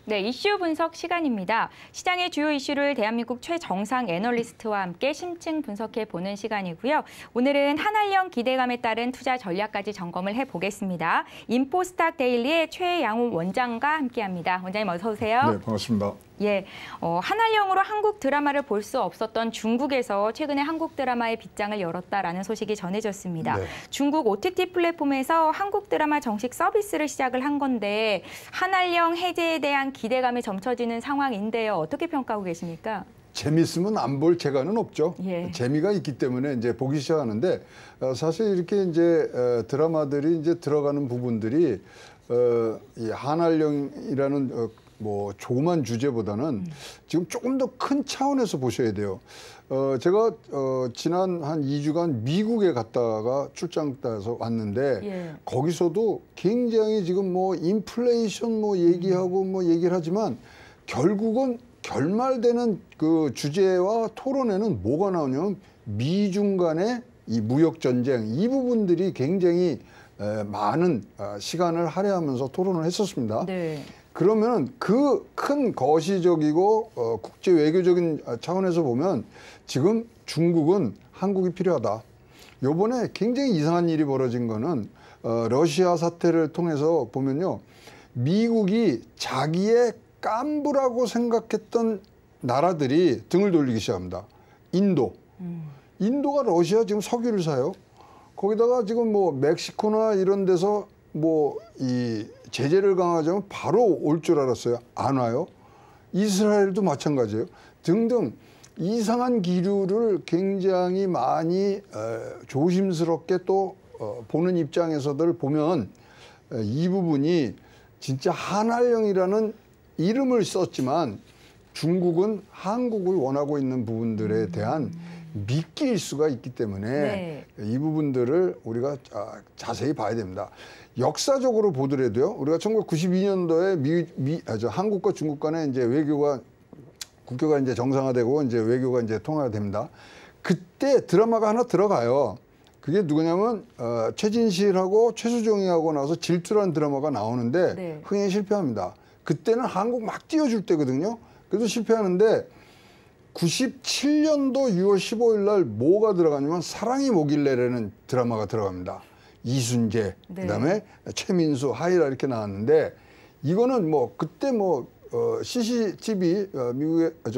네, 이슈 분석 시간입니다. 시장의 주요 이슈를 대한민국 최정상 애널리스트와 함께 심층 분석해보는 시간이고요. 오늘은 한알령 기대감에 따른 투자 전략까지 점검을 해보겠습니다. 인포스탁 데일리의 최양호 원장과 함께합니다. 원장님 어서 오세요. 네, 반갑습니다. 예, 한알령으로 한국 드라마를 볼 수 없었던 중국에서 최근에 한국 드라마의 빗장을 열었다라는 소식이 전해졌습니다. 네. 중국 OTT 플랫폼에서 한국 드라마 정식 서비스를 시작을 한 건데 한알령 해제에 대한 기대감이 점쳐지는 상황인데요. 어떻게 평가하고 계십니까? 재밌으면 안 볼 재간은 없죠. 예. 재미가 있기 때문에 이제 보기 시작하는데 사실 이렇게 이제 드라마들이 이제 들어가는 부분들이 이 한알령이라는 뭐 조그만 주제보다는 지금 조금 더 큰 차원에서 보셔야 돼요. 제가 지난 한 2주간 미국에 갔다가 출장 따서 왔는데 거기서도 굉장히 지금 뭐 인플레이션 뭐 얘기하고 뭐 얘기를 하지만 결국은 결말되는 그 주제와 토론에는 뭐가 나오냐면 미중 간의 이 무역 전쟁 이 부분들이 굉장히 많은 시간을 할애하면서 토론을 했었습니다. 네. 그러면 그 큰 거시적이고 국제 외교적인 차원에서 보면 지금 중국은 한국이 필요하다. 요번에 굉장히 이상한 일이 벌어진 거는 러시아 사태를 통해서 보면요. 미국이 자기의 깐부라고 생각했던 나라들이 등을 돌리기 시작합니다. 인도. 인도가 러시아 지금 석유를 사요. 거기다가 지금 뭐 멕시코나 이런 데서 뭐 이 제재를 강화하자면 바로 올 줄 알았어요. 안 와요. 이스라엘도 마찬가지예요. 등등 이상한 기류를 굉장히 많이 조심스럽게 또 보는 입장에서들 보면 이 부분이 진짜 한알령이라는 이름을 썼지만 중국은 한국을 원하고 있는 부분들에 대한 미끼일 수가 있기 때문에 이 부분들을 우리가 자세히 봐야 됩니다. 역사적으로 보더라도요. 우리가 1992년도에 한국과 중국 간에 이제 국교가 이제 정상화되고 이제 외교가 이제 통화가 됩니다. 그때 드라마가 하나 들어가요. 그게 누구냐면 최진실하고 최수종이하고 나서 질투라는 드라마가 나오는데 흥행에 실패합니다. 그때는 한국 막 띄워줄 때거든요. 그래도 실패하는데 97년도 6월 15일 날 뭐가 들어가냐면 사랑이 뭐길래라는 드라마가 들어갑니다. 이순재, 그다음에 최민수, 하이라 이렇게 나왔는데 이거는 뭐 그때 뭐 CCTV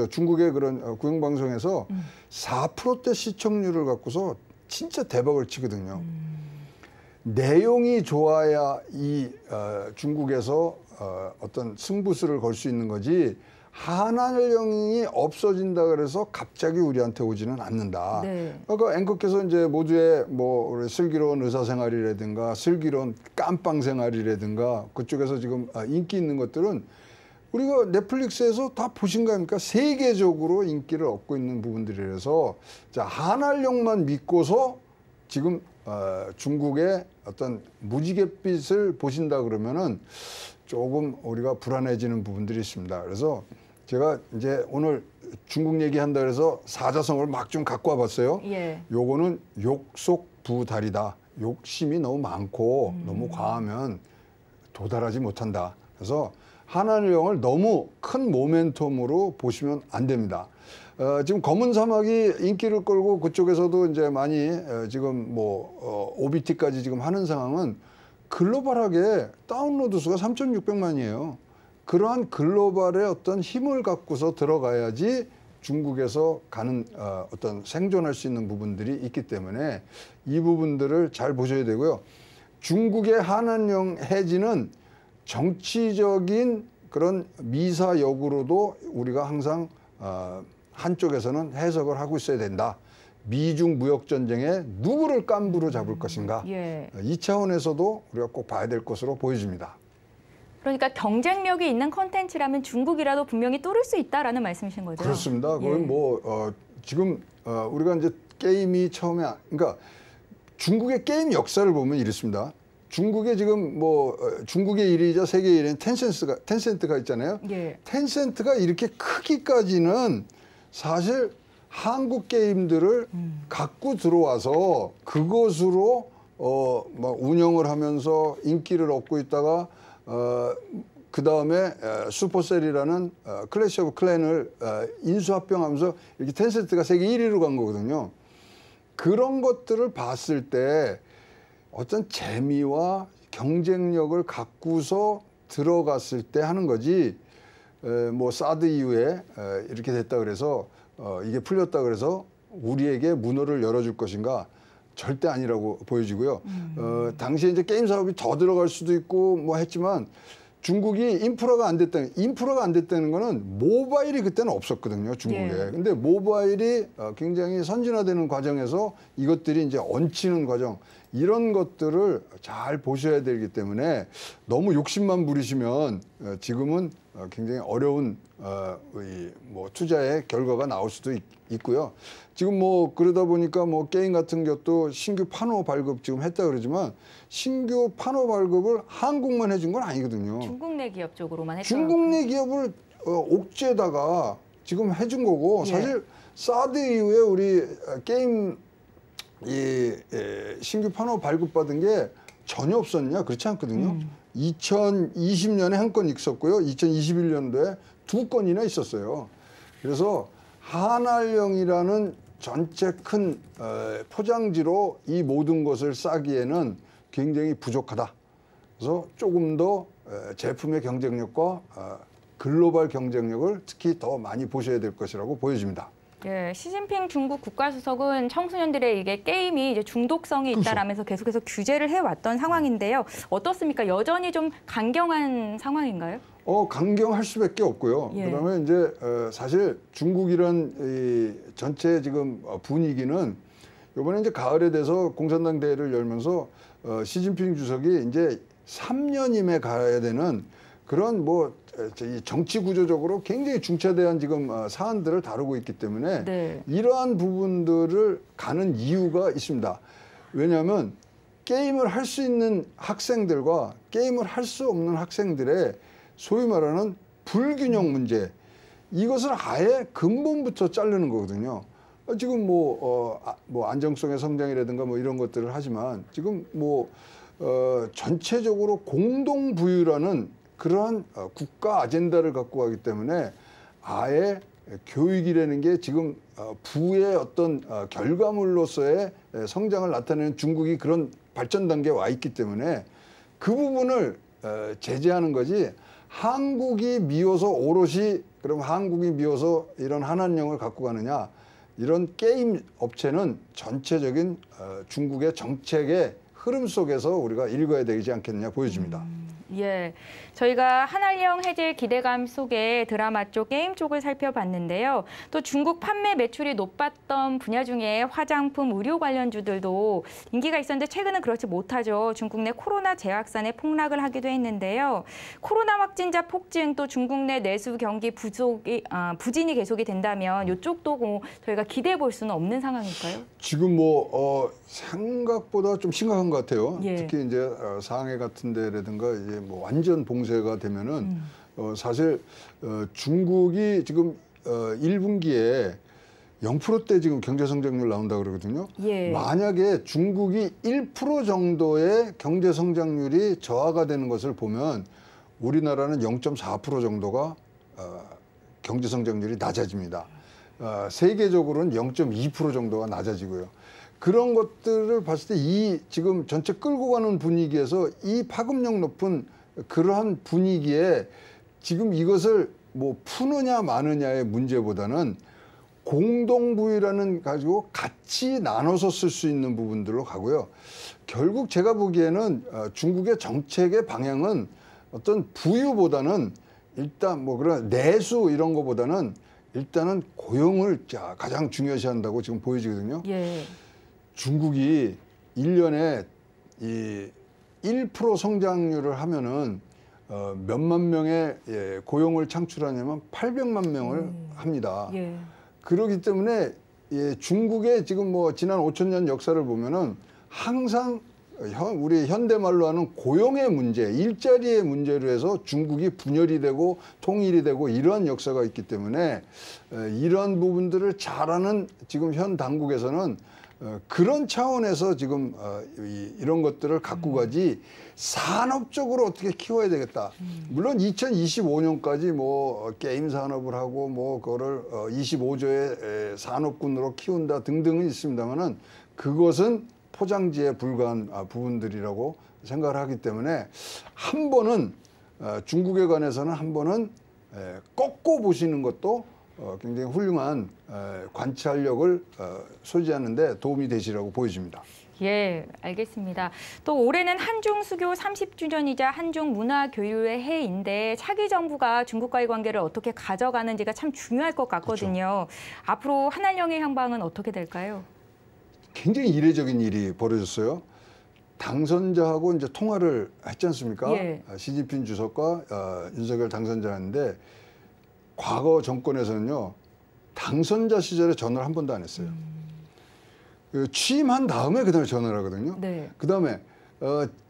중국의 그런 공영방송에서 4%대 시청률을 갖고서 진짜 대박을 치거든요. 내용이 좋아야 이 중국에서 어떤 승부수를 걸 수 있는 거지 한알령이 없어진다 그래서 갑자기 우리한테 오지는 않는다. 그러니까 앵커께서 이제 모두의 뭐 슬기로운 의사생활이라든가 슬기로운 깜빵 생활이라든가 그쪽에서 지금 인기 있는 것들은 우리가 넷플릭스에서 다 보신 거 아닙니까? 세계적으로 인기를 얻고 있는 부분들이라서 자, 한알령만 믿고서 지금 중국의 어떤 무지갯빛을 보신다 그러면은 조금 우리가 불안해지는 부분들이 있습니다. 그래서 제가 이제 오늘 중국 얘기한다 그래서 사자성어를 막 좀 갖고 와봤어요. 요거는 욕속부달이다. 욕심이 너무 많고 너무 과하면 도달하지 못한다. 그래서 한알령을 너무 큰 모멘텀으로 보시면 안 됩니다. 지금 검은 사막이 인기를 끌고 그쪽에서도 이제 많이 지금 뭐 OBT까지 지금 하는 상황은 글로벌하게 다운로드 수가 3,600만이에요. 그러한 글로벌의 어떤 힘을 갖고서 들어가야지 중국에서 가는 어떤 생존할 수 있는 부분들이 있기 때문에 이 부분들을 잘 보셔야 되고요. 중국의 한알령 해지는 정치적인 그런 미사 역으로도 우리가 항상 한쪽에서는 해석을 하고 있어야 된다. 미중 무역전쟁에 누구를 깐부로 잡을 것인가. 이 차원에서도 우리가 꼭 봐야 될 것으로 보여집니다. 그러니까 경쟁력이 있는 콘텐츠라면 중국이라도 분명히 뚫을 수 있다라는 말씀이신 거죠? 그렇습니다. 그건 뭐 지금 우리가 이제 게임이 처음에 그러니까 중국의 게임 역사를 보면 이렇습니다. 중국에 지금 뭐 중국의 1위이자 세계 1위인 텐센트가 있잖아요. 텐센트가 이렇게 크기까지는 사실 한국 게임들을 갖고 들어와서 그것으로 막 운영을 하면서 인기를 얻고 있다가 그 다음에 슈퍼셀이라는 클래시 오브 클랜을 인수합병하면서 이렇게 텐센트가 세계 1위로 간 거거든요. 그런 것들을 봤을 때 어떤 재미와 경쟁력을 갖고서 들어갔을 때 하는 거지, 뭐 사드 이후에 이렇게 됐다 그래서 이게 풀렸다 그래서 우리에게 문호를 열어줄 것인가? 절대 아니라고 보여지고요. 당시에 이제 게임 사업이 더 들어갈 수도 있고 뭐 했지만 중국이 인프라가 안 됐다는 거는 모바일이 그때는 없었거든요, 중국에. 예. 근데 모바일이 굉장히 선진화되는 과정에서 이것들이 이제 얹히는 과정, 이런 것들을 잘 보셔야 되기 때문에 너무 욕심만 부리시면 지금은 굉장히 어려운 뭐 투자의 결과가 나올 수도 있고요. 지금 뭐 그러다 보니까 뭐 게임 같은 것도 신규 판호 발급 지금 했다 그러지만 신규 판호 발급을 한국만 해준 건 아니거든요. 중국 내 기업 쪽으로만 했죠. 중국 내 기업을 옥죄다가 지금 해준 거고, 예. 사실 사드 이후에 우리 게임 신규 판호 발급받은 게 전혀 없었냐? 그렇지 않거든요. 2020년에 한 건 있었고요. 2021년도에 2건이나 있었어요. 그래서 한알령이라는 전체 큰 포장지로 이 모든 것을 싸기에는 굉장히 부족하다. 그래서 조금 더 제품의 경쟁력과 글로벌 경쟁력을 특히 더 많이 보셔야 될 것이라고 보여집니다. 예, 시진핑 중국 국가주석은 청소년들의 이게 게임이 이제 중독성이 있다라면서 계속해서 규제를 해왔던 상황인데요. 어떻습니까? 여전히 좀 강경한 상황인가요? 강경할 수밖에 없고요. 예. 그다음에 이제 사실 중국이란 이 전체 지금 분위기는 이번에 이제 가을에 돼서 공산당 대회를 열면서 시진핑 주석이 이제 3년임에 가야 되는 그런 뭐 정치 구조적으로 굉장히 중차대한 지금 사안들을 다루고 있기 때문에 네. 이러한 부분들을 가는 이유가 있습니다. 왜냐하면 게임을 할 수 있는 학생들과 게임을 할 수 없는 학생들의 소위 말하는 불균형 문제, 이것을 아예 근본부터 자르는 거거든요. 지금 뭐 안정성의 성장이라든가 뭐 이런 것들을 하지만 지금 뭐 전체적으로 공동 부유라는 그러한 국가 아젠다를 갖고 가기 때문에 아예 교육이라는 게 지금 부의 어떤 결과물로서의 성장을 나타내는 중국이 그런 발전 단계에 와 있기 때문에 그 부분을 제재하는 거지, 한국이 미워서 오롯이 그럼 한국이 미워서 이런 한한령을 갖고 가느냐, 이런 게임 업체는 전체적인 중국의 정책의 흐름 속에서 우리가 읽어야 되지 않겠느냐 보여집니다. 예, 저희가 한알령 해제 기대감 속에 드라마 쪽, 게임 쪽을 살펴봤는데요. 또 중국 판매 매출이 높았던 분야 중에 화장품, 의료 관련주들도 인기가 있었는데 최근은 그렇지 못하죠. 중국 내 코로나 재확산에 폭락을 하기도 했는데요. 코로나 확진자 폭증, 또 중국 내 내수 경기 부진이 계속이 된다면 이쪽도 저희가 기대해 볼 수는 없는 상황일까요? 지금 뭐 생각보다 좀 심각한 것 같아요. 예. 특히 이제 상해 같은 데라든가 이제 뭐 완전 봉쇄가 되면은 사실 중국이 지금 1분기에 0%대 지금 경제 성장률 나온다 그러거든요. 예. 만약에 중국이 1% 정도의 경제 성장률이 저하가 되는 것을 보면 우리나라는 0.4% 정도가 경제 성장률이 낮아집니다. 세계적으로는 0.2% 정도가 낮아지고요. 그런 것들을 봤을 때 이 지금 전체 끌고 가는 분위기에서 이 파급력 높은 그러한 분위기에 지금 이것을 뭐 푸느냐 마느냐의 문제보다는 공동부유라는 가지고 같이 나눠서 쓸 수 있는 부분들로 가고요. 결국 제가 보기에는 중국의 정책의 방향은 어떤 부유보다는 일단 뭐 그런 내수 이런 거보다는 일단은 고용을 가장 중요시한다고 지금 보여지거든요. 예. 중국이 1년에 이 1% 성장률을 하면은 몇만 명의 고용을 창출하냐면 800만 명을 합니다. 예. 그렇기 때문에 중국의 지금 뭐 지난 5,000년 역사를 보면은 항상 우리 현대말로 하는 고용의 문제, 일자리의 문제로 해서 중국이 분열이 되고 통일이 되고 이러한 역사가 있기 때문에 이러한 부분들을 잘하는 지금 현 당국에서는 그런 차원에서 지금 이런 것들을 갖고 가지 산업적으로 어떻게 키워야 되겠다. 물론 2025년까지 뭐 게임 산업을 하고 뭐 그거를 25조의 산업군으로 키운다 등등은 있습니다만은 그것은 포장지에 불과한 부분들이라고 생각을 하기 때문에 한 번은 중국에 관해서는 한 번은 꺾고 보시는 것도 굉장히 훌륭한 관찰력을 소지하는 데 도움이 되시라고 보여집니다. 예, 알겠습니다. 또 올해는 한중 수교 30주년이자 한중 문화교류의 해인데 차기 정부가 중국과의 관계를 어떻게 가져가는지가 참 중요할 것 같거든요. 그렇죠. 앞으로 한한령의 향방은 어떻게 될까요? 굉장히 이례적인 일이 벌어졌어요. 당선자하고 이제 통화를 했지 않습니까? 예. 시진핑 주석과 윤석열 당선자인데 과거 정권에서는요, 당선자 시절에 전화를 한 번도 안 했어요. 취임한 다음에 그다음에 전화를 하거든요. 네. 그다음에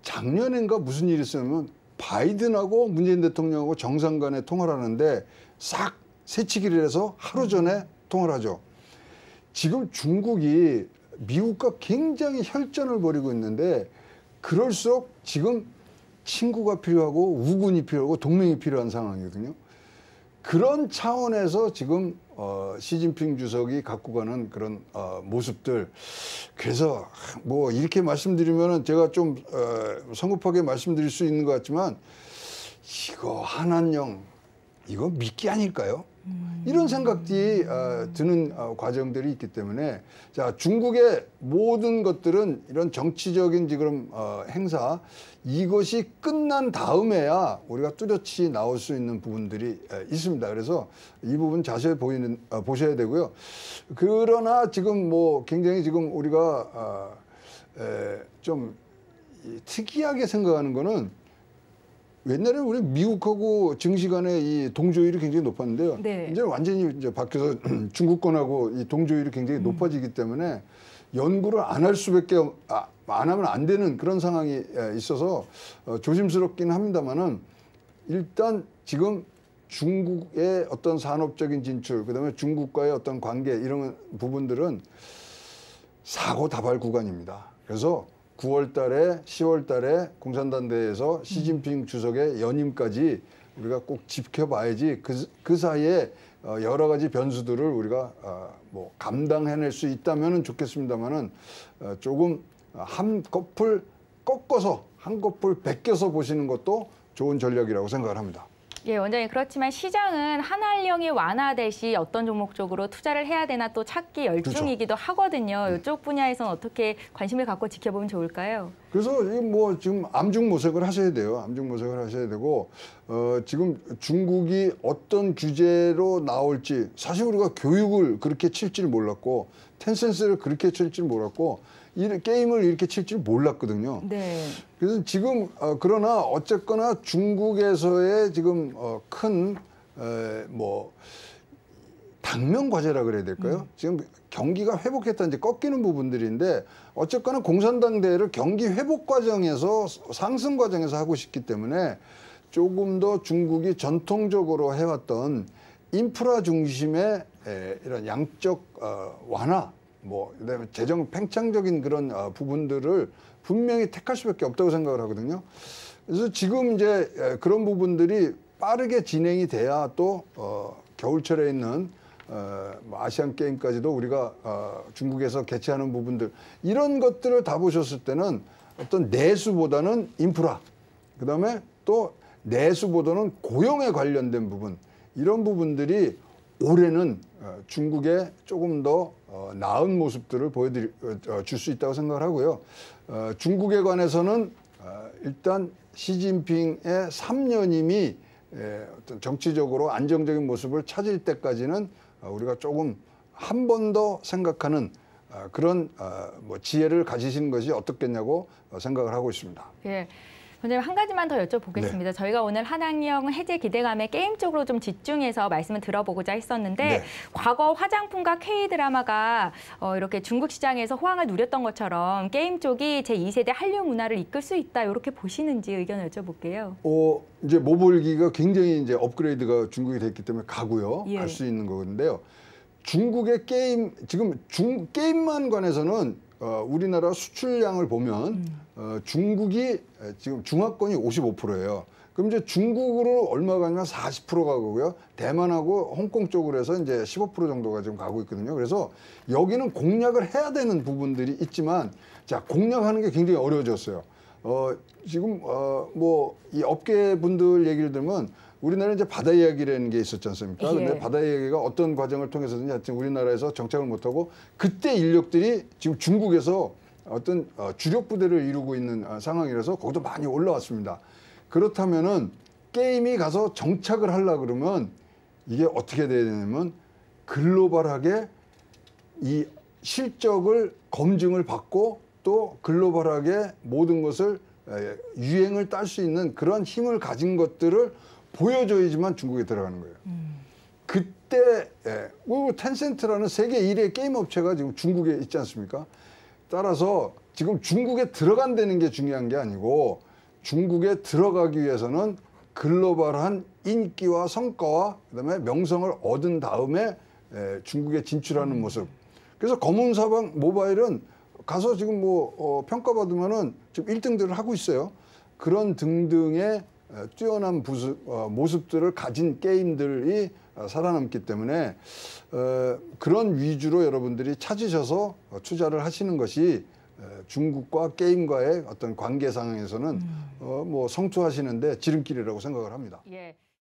작년인가 무슨 일이 있었냐면 바이든하고 문재인 대통령하고 정상 간에 통화를 하는데 싹 새치기를 해서 하루 전에 통화를 하죠. 지금 중국이 미국과 굉장히 혈전을 벌이고 있는데 그럴수록 지금 친구가 필요하고 우군이 필요하고 동맹이 필요한 상황이거든요. 그런 차원에서 지금 시진핑 주석이 갖고 가는 그런 모습들. 그래서 뭐 이렇게 말씀드리면은 제가 좀 성급하게 말씀드릴 수 있는 것 같지만 이거 한한령 이거 미끼 아닐까요? 이런 생각들이 드는 과정들이 있기 때문에 자 중국의 모든 것들은 이런 정치적인 지금 행사 이것이 끝난 다음에야 우리가 뚜렷이 나올 수 있는 부분들이 있습니다. 그래서 이 부분 자세히 보셔야 되고요. 그러나 지금 뭐 굉장히 지금 우리가 좀 특이하게 생각하는 거는 옛날에는 우리 미국하고 증시 간의 이 동조율이 굉장히 높았는데요. 네. 이제 완전히 이제 바뀌어서 중국권하고 이 동조율이 굉장히 높아지기 때문에 연구를 안 할 수밖에 안 하면 안 되는 그런 상황이 있어서 조심스럽긴 합니다만은 일단 지금 중국의 어떤 산업적인 진출, 그다음에 중국과의 어떤 관계 이런 부분들은 사고 다발 구간입니다. 그래서 9월 달에 10월 달에 공산당 대회에서 시진핑 주석의 연임까지 우리가 꼭 지켜봐야지 그 사이에 여러 가지 변수들을 우리가 뭐 감당해낼 수 있다면 좋겠습니다만은 조금 한꺼풀 꺾어서 한꺼풀 베껴서 보시는 것도 좋은 전략이라고 생각을 합니다. 예, 원장님 그렇지만 시장은 한한령이 완화될 시 어떤 종목 쪽으로 투자를 해야 되나 또 찾기 열중이기도 그렇죠. 하거든요. 이쪽 분야에서는 어떻게 관심을 갖고 지켜보면 좋을까요? 그래서 뭐 지금 암중모색을 하셔야 돼요. 암중모색을 하셔야 되고 지금 중국이 어떤 규제로 나올지 사실 우리가 교육을 그렇게 칠 줄 몰랐고 텐센스를 그렇게 칠 줄 몰랐고 이 게임을 이렇게 칠 줄 몰랐거든요. 네. 그래서 지금 그러나 어쨌거나 중국에서의 지금 큰 뭐 당면 과제라 그래야 될까요? 지금 경기가 회복했다 이제 꺾이는 부분들인데 어쨌거나 공산당 대회를 경기 회복 과정에서 상승 과정에서 하고 싶기 때문에 조금 더 중국이 전통적으로 해왔던 인프라 중심의 이런 양적 완화, 뭐 그다음에 재정 팽창적인 그런 부분들을 분명히 택할 수밖에 없다고 생각을 하거든요. 그래서 지금 이제 그런 부분들이 빠르게 진행이 돼야 또 겨울철에 있는 아시안 게임까지도 우리가 중국에서 개최하는 부분들 이런 것들을 다 보셨을 때는 어떤 내수보다는 인프라, 그다음에 또 내수보다는 고용에 관련된 부분 이런 부분들이 올해는 중국에 조금 더 나은 모습들을 줄 수 있다고 생각을 하고요. 중국에 관해서는 일단 시진핑의 3년임이 어떤 정치적으로 안정적인 모습을 찾을 때까지는 우리가 조금 한 번 더 생각하는 그런 뭐 지혜를 가지시는 것이 어떻겠냐고 생각을 하고 있습니다. 예. 원장님 한 가지만 더 여쭤보겠습니다. 네. 저희가 오늘 한한령 해제 기대감에 게임 쪽으로 좀 집중해서 말씀을 들어보고자 했었는데 네. 과거 화장품과 K드라마가 이렇게 중국 시장에서 호황을 누렸던 것처럼 게임 쪽이 제2세대 한류 문화를 이끌 수 있다 이렇게 보시는지 의견을 여쭤볼게요. 이제 모바일기가 굉장히 이제 업그레이드가 중국이 됐기 때문에 가고요. 예. 갈 수 있는 건데요. 중국의 게임 지금 게임만 관해서는 우리나라 수출량을 보면 중국이 지금 중화권이 55%예요. 그럼 이제 중국으로 얼마 가냐면 40% 가고요. 대만하고 홍콩 쪽으로 해서 이제 15% 정도가 지금 가고 있거든요. 그래서 여기는 공략을 해야 되는 부분들이 있지만 자, 공략하는 게 굉장히 어려워졌어요. 지금 뭐 이 업계 분들 얘기를 들으면 우리나라에 이제 바다 이야기라는 게 있었지 않습니까? 근데 예. 바다 이야기가 어떤 과정을 통해서든지 하여튼 우리나라에서 정착을 못하고 그때 인력들이 지금 중국에서 어떤 주력 부대를 이루고 있는 상황이라서 거기도 많이 올라왔습니다. 그렇다면은 게임이 가서 정착을 하려 그러면 이게 어떻게 돼야 되냐면 글로벌하게 이 실적을 검증을 받고 또 글로벌하게 모든 것을 유행을 딸 수 있는 그런 힘을 가진 것들을 보여줘야지만 중국에 들어가는 거예요. 그때 텐센트라는 세계 1의 게임 업체가 지금 중국에 있지 않습니까? 따라서 지금 중국에 들어간다는 게 중요한 게 아니고 중국에 들어가기 위해서는 글로벌한 인기와 성과와 그다음에 명성을 얻은 다음에 중국에 진출하는 모습. 그래서 검은사방 모바일은 가서 지금 뭐 평가받으면은 지금 1등들을 하고 있어요. 그런 등등의 뛰어난 모습들을 가진 게임들이 살아남기 때문에 그런 위주로 여러분들이 찾으셔서 투자를 하시는 것이 중국과 게임과의 어떤 관계 상황에서는 뭐 성투하시는데 지름길이라고 생각을 합니다. 예.